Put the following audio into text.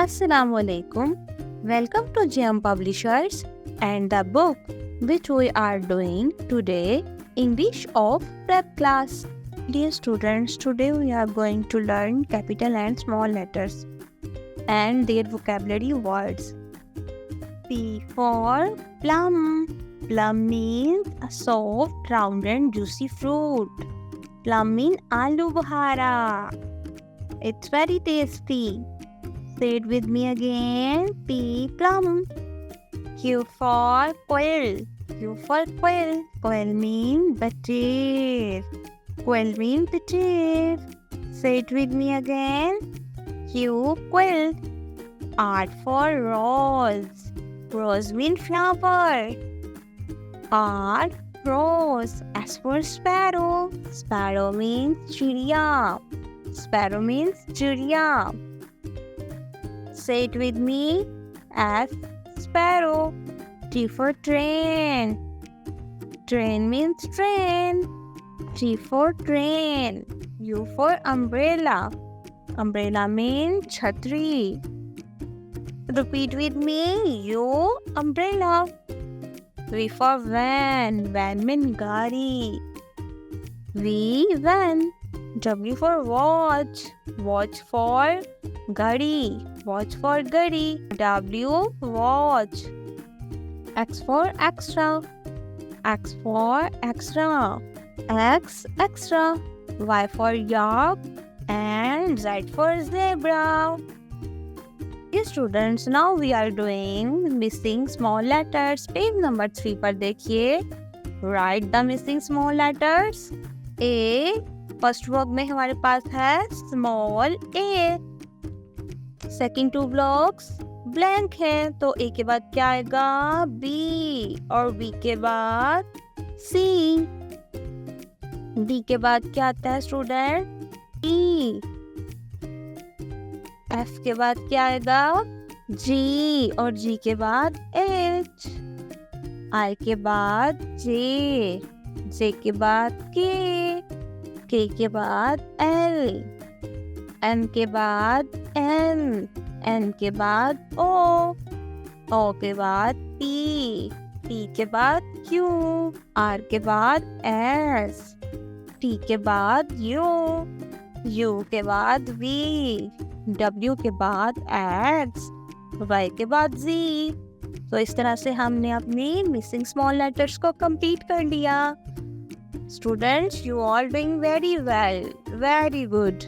Assalamu alaikum. Welcome to GM Publishers and the book which we are doing today, English of Prep Class. Dear students, today we are going to learn capital and small letters and their vocabulary words. P for plum. Plum means a soft, round and juicy fruit. Plum means aloo buhara. It's very tasty. Say it with me again. P plum. Q for quail. Q for quail. Quail means butter. Quail means butter. Say it with me again. Q quail. R for rose. Rose means flower. R rose. S for sparrow. Sparrow means chiriya. Sparrow means chiriya. Say it with me. S sparrow. T for train. Train means train. T for train. U for umbrella. Umbrella means chhatri. Repeat with me. U umbrella. V for van. Van means gari. V van. W for watch. Watch for gadi. Watch for gadi. W watch. X for extra. X for extra. X extra. Y for yak. And Z for zebra. Yes, students, now we are doing missing small letters. Page number 3 पर देखिए. Write the missing small letters. A. First verb में हमारे पास है small a. Second two blocks blank है, तो a के बाद क्या आएगा? b. और b के बाद c. d के बाद क्या आता है स्टूडेंट? e. f के बाद क्या आएगा? g. और g के बाद h. i के बाद j. j के बाद k. k के बाद l. n के बाद n. n के बाद o. o के बाद p. p के बाद q. r के बाद s. t के बाद u. u के बाद v. w के बाद x. y के बाद z. तो इस तरह से हमने अपनी मिसिंग स्मॉल लेटर्स को कंप्लीट कर लिया. Students, you all doing very well. Very good.